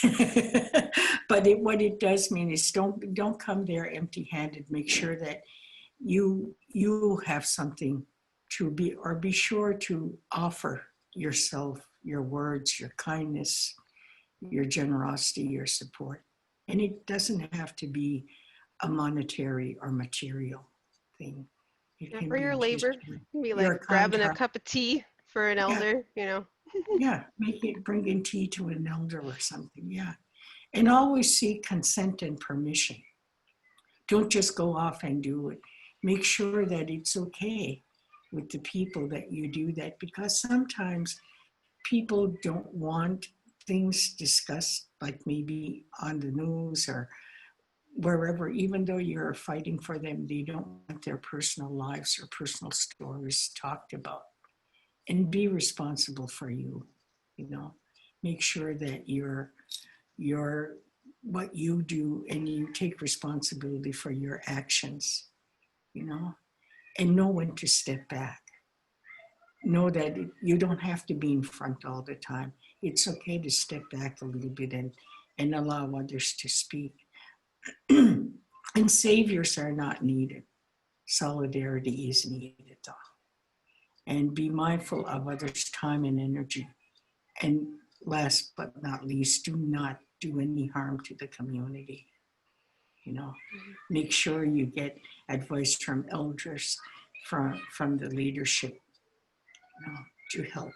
But what it does mean is don't come there empty handed. Make sure that you have something to be sure to offer yourself, your words, your kindness, your generosity, your support. And it doesn't have to be a monetary or material thing. It Yeah, can or be your just labor. Be your like kind grabbing a heart. cup of tea for an Yeah, elder, you know. yeah. Bring in tea to an elder or something. Yeah. And always seek consent and permission. Don't just go off and do it. Make sure that it's okay with the people that you do that, because sometimes people don't want things discussed, like maybe on the news or wherever, even though you're fighting for them, they don't want their personal lives or personal stories talked about. And be responsible for you, you know. Make sure that you're what you do and you take responsibility for your actions, you know, and know when to step back. Know that you don't have to be in front all the time. It's okay to step back a little bit and allow others to speak. And saviors are not needed. Solidarity is needed, though. And be mindful of others' time and energy. And last but not least, do not do any harm to the community. You know, make sure you get advice from elders, from the leadership, you know, to help.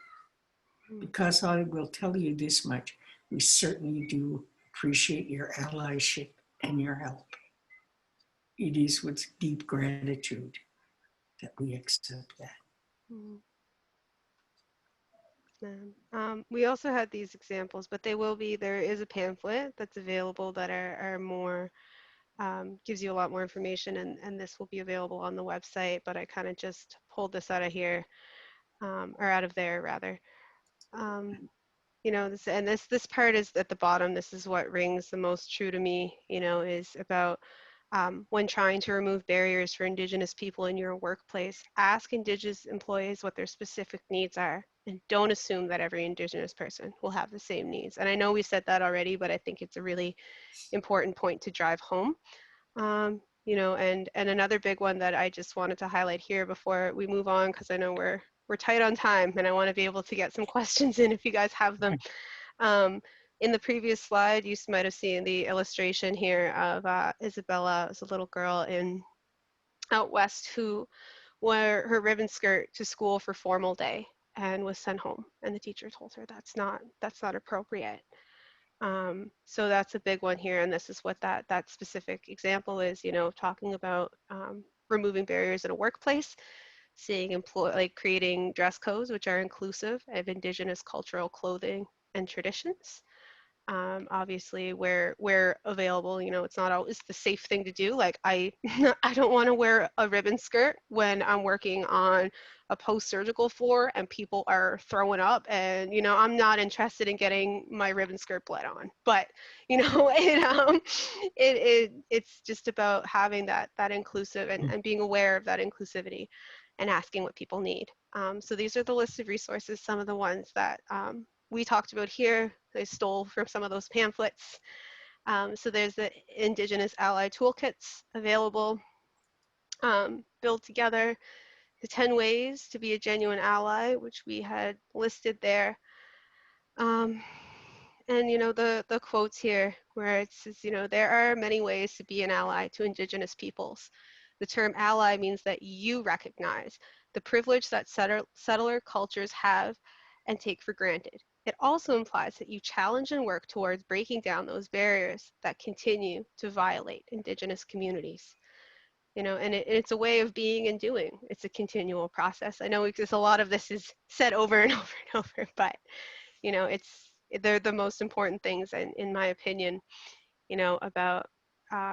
Because I will tell you this much, we certainly do appreciate your allyship and your help. It is with deep gratitude that we accept that. Mhm. We also had these examples, but there is a pamphlet that's available that are more, gives you a lot more information, and this will be available on the website, but I kind of just pulled this out of here, or out of there rather. You know, this part is at the bottom. This is what rings the most true to me, you know, is about when trying to remove barriers for Indigenous people in your workplace, ask Indigenous employees what their specific needs are, and don't assume that every Indigenous person will have the same needs. And I know we said that already, but I think it's a really important point to drive home. You know, and another big one that I just wanted to highlight here before we move on, because I know we're tight on time, and I want to be able to get some questions in if you guys have them. In the previous slide, you might have seen the illustration here of Isabella, as a little girl out west who wore her ribbon skirt to school for formal day and was sent home, and the teacher told her that's not appropriate. So that's a big one here, and this is what that specific example is, you know, talking about removing barriers in a workplace, seeing creating dress codes which are inclusive of Indigenous cultural clothing and traditions. Obviously where available, you know, it's not always the safe thing to do. Like I don't want to wear a ribbon skirt when I'm working on a post-surgical floor and people are throwing up, and you know, I'm not interested in getting my ribbon skirt bled on. But you know, it's just about having that inclusive and being aware of that inclusivity and asking what people need. So these are the list of resources, some of the ones that we talked about here. I stole from some of those pamphlets. So there's the Indigenous Ally Toolkits available, built together, the 10 ways to be a genuine ally, which we had listed there. And you know, the quotes here where it says, you know, there are many ways to be an ally to Indigenous peoples. The term ally means that you recognize the privilege that settler cultures have and take for granted. It also implies that you challenge and work towards breaking down those barriers that continue to violate Indigenous communities. You know, and it's a way of being and doing. It's a continual process. I know a lot of this is said over and over and over, but you know, they're the most important things, in my opinion, you know, about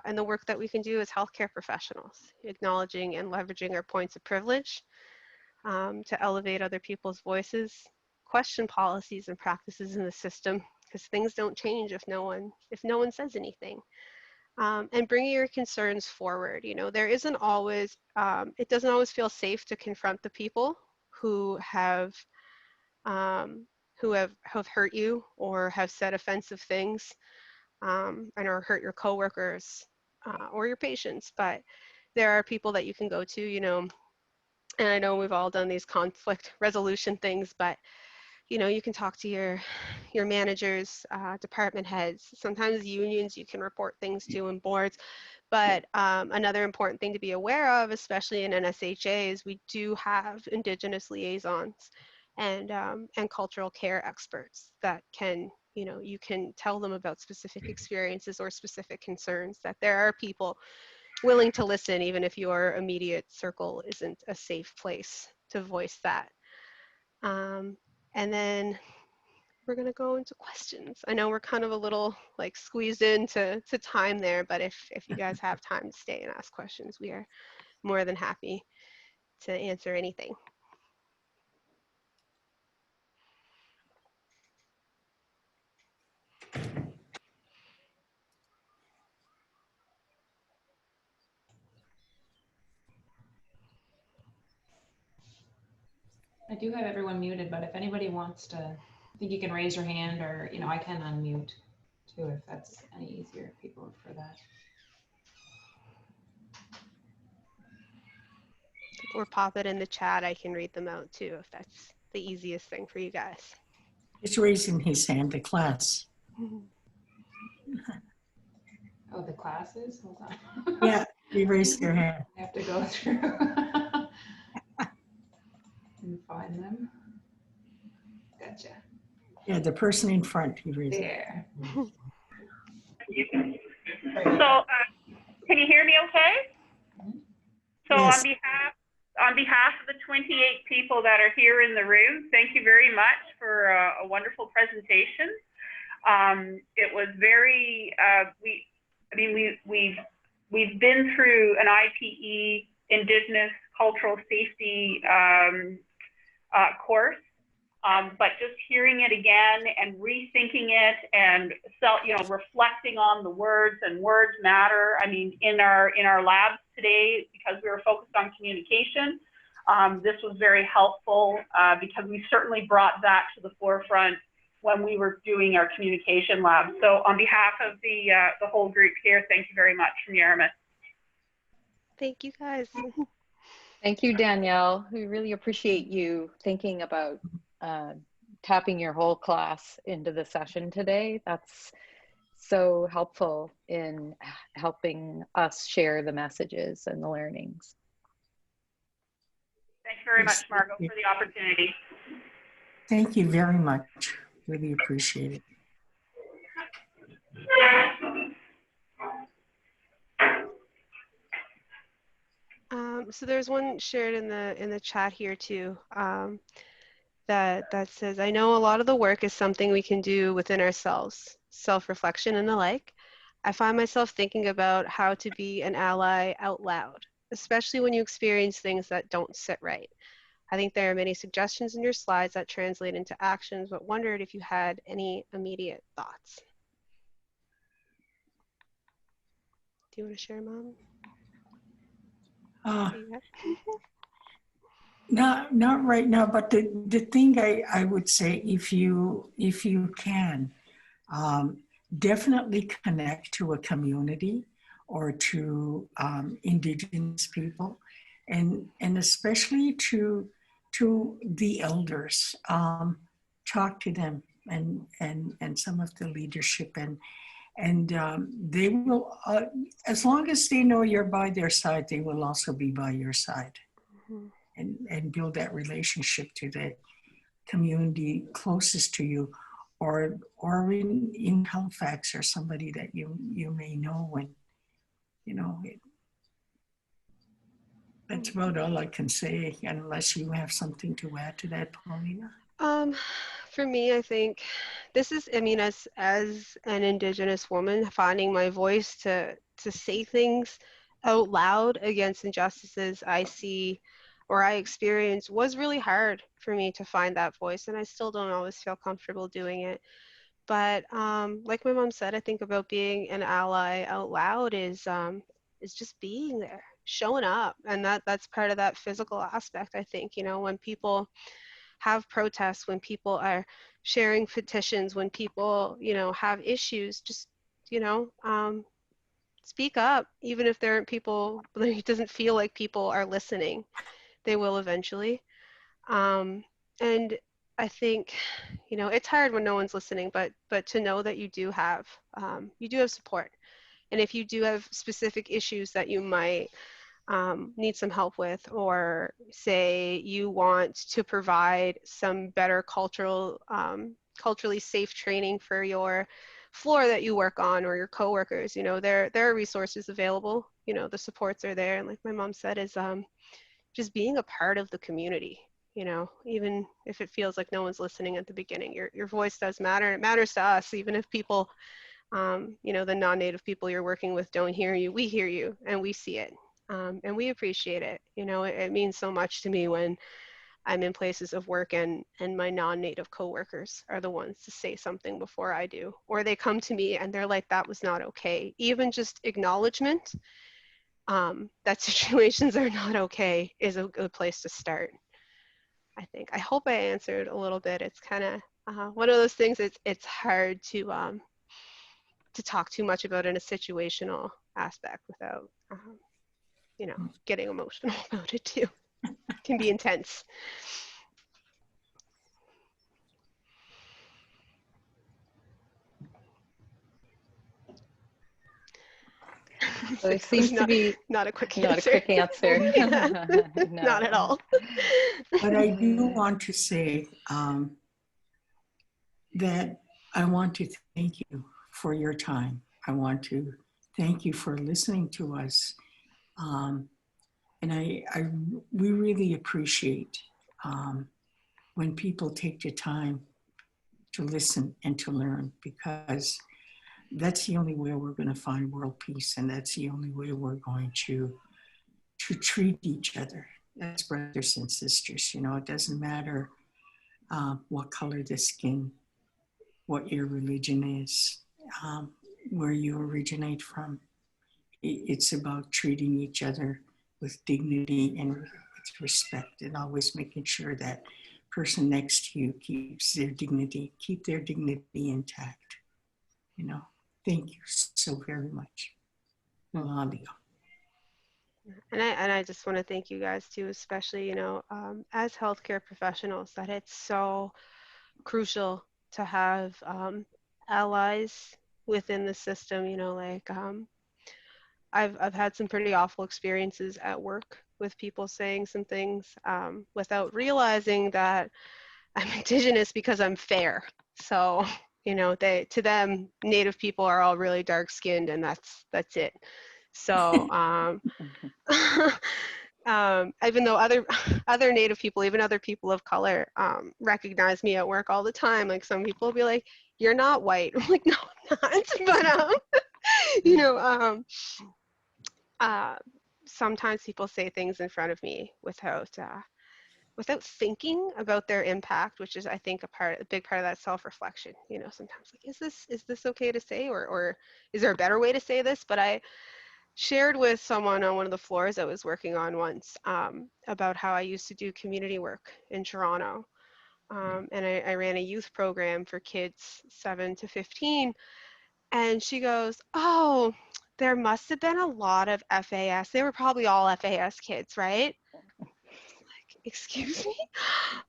and the work that we can do as healthcare professionals, acknowledging and leveraging our points of privilege to elevate other people's voices, question policies and practices in the system, because things don't change if no one says anything. And bringing your concerns forward. You know, there isn't always, it doesn't always feel safe to confront the people who have hurt you or have said offensive things, and or hurt your coworkers or your patients. But there are people that you can go to, you know, and I know we've all done these conflict resolution things, but you know, you can talk to your managers, department heads, sometimes unions you can report things to, and boards. But another important thing to be aware of, especially in NSHA, is we do have Indigenous liaisons and cultural care experts that can, you know, you can tell them about specific experiences or specific concerns, that there are people willing to listen, even if your immediate circle isn't a safe place to voice that. And then we're going to go into questions. I know we're kind of a little like squeezed into time there, but if you guys have time to stay and ask questions, we are more than happy to answer anything. I do have everyone muted, but if anybody wants to, I think you can raise your hand, or, you know, I can unmute too, if that's any easier, if people prefer that. Or pop it in the chat. I can read them out too, if that's the easiest thing for you guys. He's raising his hand to class. Oh, the classes? Hold on. Yeah, you raised your hand. I have to go through and find them. Gotcha. Yeah, the person in front, he raised. There. So, can you hear me okay? So Yes. on behalf of the 28 people that are here in the room, thank you very much for a wonderful presentation. It was very, we've been through an IPE, Indigenous Cultural Safety course. But just hearing it again and rethinking it and reflecting on the words, and words matter. I mean, in our labs today, because we were focused on communication, this was very helpful because we certainly brought that to the forefront when we were doing our communication lab. So on behalf of the whole group here, thank you very much from Yarmouth. Thank you guys. Thank you, Danielle. We really appreciate you thinking about tapping your whole class into the session today. That's so helpful in helping us share the messages and the learnings. Thanks very much, Margot, for the opportunity. Thank you very much. Really appreciate it. So there's one shared in the chat here too. That says, I know a lot of the work is something we can do within ourselves, self-reflection and the like. I find myself thinking about how to be an ally out loud, especially when you experience things that don't sit right. I think there are many suggestions in your slides that translate into actions, but wondered if you had any immediate thoughts. Do you want to share, Mom? Not right now, but the thing I would say, if you can, definitely connect to a community or to Indigenous people, and especially to the elders. Talk to them and some of the leadership, and they will, as long as they know you're by their side, they will also be by your side. Mm-hmm. And build that relationship to that community closest to you, or in Halifax, or somebody that you may know. And that's about all I can say, unless you have something to add to that, Paulina. For me, I think this is, as an Indigenous woman, finding my voice to say things out loud against injustices I see or I experienced was really hard for me to find that voice, and I still don't always feel comfortable doing it. But like my mom said, I think about being an ally out loud is just being there, showing up, and that's part of that physical aspect. I think, when people have protests, when people are sharing petitions, when people have issues, just speak up, even if there aren't people, it doesn't feel like people are listening. They will eventually. And I think, it's hard when no one's listening, but to know that you do have support. And if you do have specific issues that you might need some help with, or say you want to provide some better culturally safe training for your floor that you work on, or your coworkers, there are resources available. The supports are there. And like my mom said, is just being a part of the community, even if it feels like no one's listening at the beginning. Your voice does matter. It matters to us, even if people, the non-native people you're working with don't hear you. We hear you and we see it, and we appreciate it. It means so much to me when I'm in places of work and my non-native coworkers are the ones to say something before I do, or they come to me and they're like, that was not okay. Even just acknowledgement that situations are not okay is a good place to start, I think. I hope I answered a little bit. It's kind of one of those things. It's hard to talk too much about in a situational aspect without getting emotional about it too. It can be intense. So there seems to be not a quick not answer. a quick answer. No. Not at all. But I do want to say that I want to thank you for your time I want to thank you for listening to us. And we really appreciate when people take the time to listen and to learn, because that's the only way we're going to find world peace, and that's the only way we're going to treat each other as brothers and sisters. You know, it doesn't matter what color the skin, what your religion is, where you originate from. It's about treating each other with dignity and with respect, and always making sure that person next to you keep their dignity intact. You know, thank you so very much. Malalia. And I just want to thank you guys too, especially, you know, as healthcare professionals, that it's so crucial to have allies within the system. You know, like I've had some pretty awful experiences at work with people saying some things without realizing that I'm Indigenous because I'm fair. So, you know, to them, Native people are all really dark skinned, and that's it. So, even though other Native people, even other people of color, recognize me at work all the time. Like some people will be like, "You're not white." I'm like, "No, I'm not." But you know, sometimes people say things in front of me without thinking about their impact, which is, I think, a big part of that self-reflection. You know, sometimes like, is this okay to say, or is there a better way to say this? But I shared with someone on one of the floors I was working on once about how I used to do community work in Toronto. And I ran a youth program for kids 7 to 15. And she goes, "Oh, there must have been a lot of FAS. They were probably all FAS kids, right?" Like, excuse me?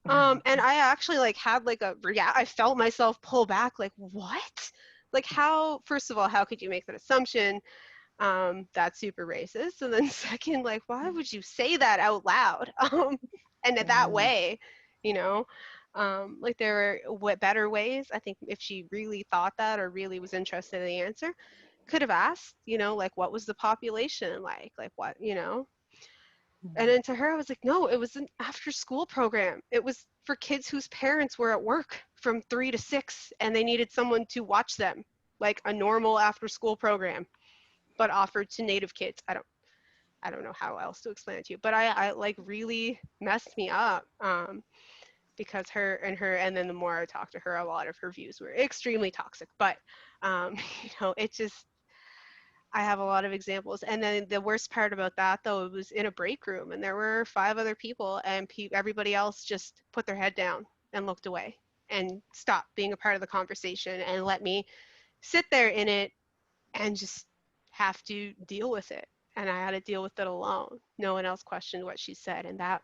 And I actually like had like I felt myself pull back, like, what? Like, how, first of all, how could you make that assumption? That's super racist. And then second, like, why would you say that out loud? And that way, you know, like there were better ways. I think if she really thought that or really was interested in the answer, could have asked, you know, like, what was the population like what, you know? And then to her, I was like, no, it was an after school program. It was for kids whose parents were at work from 3 to 6 and they needed someone to watch them, like a normal after school program, but offered to Native kids. I don't know how else to explain it to you, but I like really messed me up because and then the more I talked to her, a lot of her views were extremely toxic. But you know, it just, I have a lot of examples. And then the worst part about that, though, it was in a break room and there were 5 other people, and everybody else just put their head down and looked away and stopped being a part of the conversation and let me sit there in it and just have to deal with it. And I had to deal with it alone. No one else questioned what she said. And that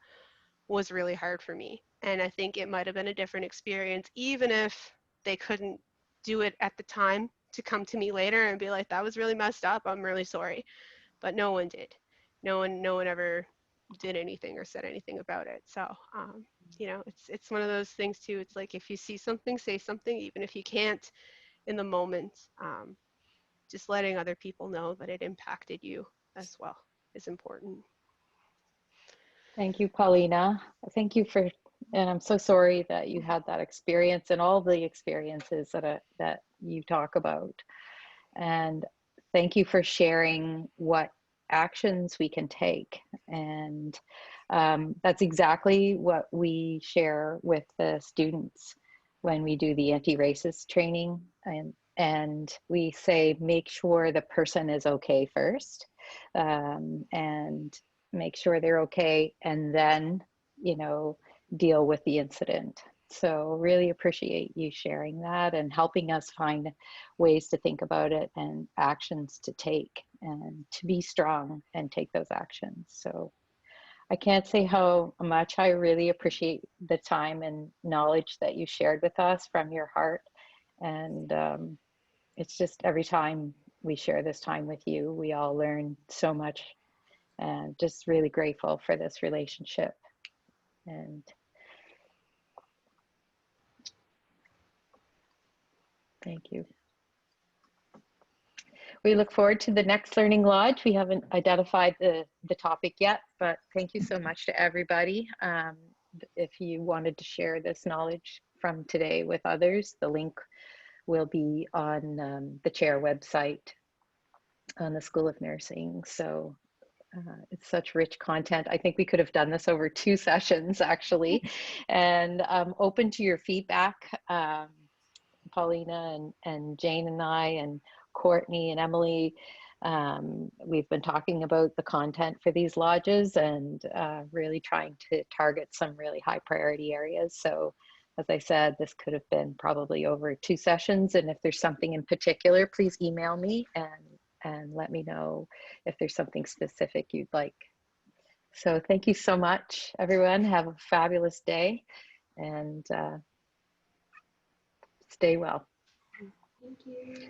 was really hard for me. And I think it might have been a different experience, even if they couldn't do it at the time, to come to me later and be like, that was really messed up. I'm really sorry. But no one did. No one ever did anything or said anything about it. So, you know, it's one of those things too. It's like, if you see something, say something, even if you can't in the moment. Just letting other people know that it impacted you as well is important. Thank you, Paulina. Thank you and I'm so sorry that you had that experience and all the experiences that you talk about. And thank you for sharing what actions we can take. And that's exactly what we share with the students when we do the anti-racist training. And we say, make sure the person is okay first, and make sure they're okay, and then, you know, deal with the incident. So really appreciate you sharing that and helping us find ways to think about it and actions to take and to be strong and take those actions. So I can't say how much I really appreciate the time and knowledge that you shared with us from your heart. And it's just every time we share this time with you, we all learn so much, and just really grateful for this relationship. And thank you. We look forward to the next Learning Lodge. We haven't identified the topic yet, but thank you so much to everybody. If you wanted to share this knowledge from today with others, the link will be on the chair website on the School of Nursing. So it's such rich content. I think we could have done this over 2 sessions actually, and open to your feedback. Paulina and Jane and I and Courtney and Emily, we've been talking about the content for these lodges and really trying to target some really high priority areas. So as I said, this could have been probably over 2 sessions. And if there's something in particular, please email me and let me know if there's something specific you'd like. So thank you so much, everyone. Have a fabulous day and stay well. Thank you.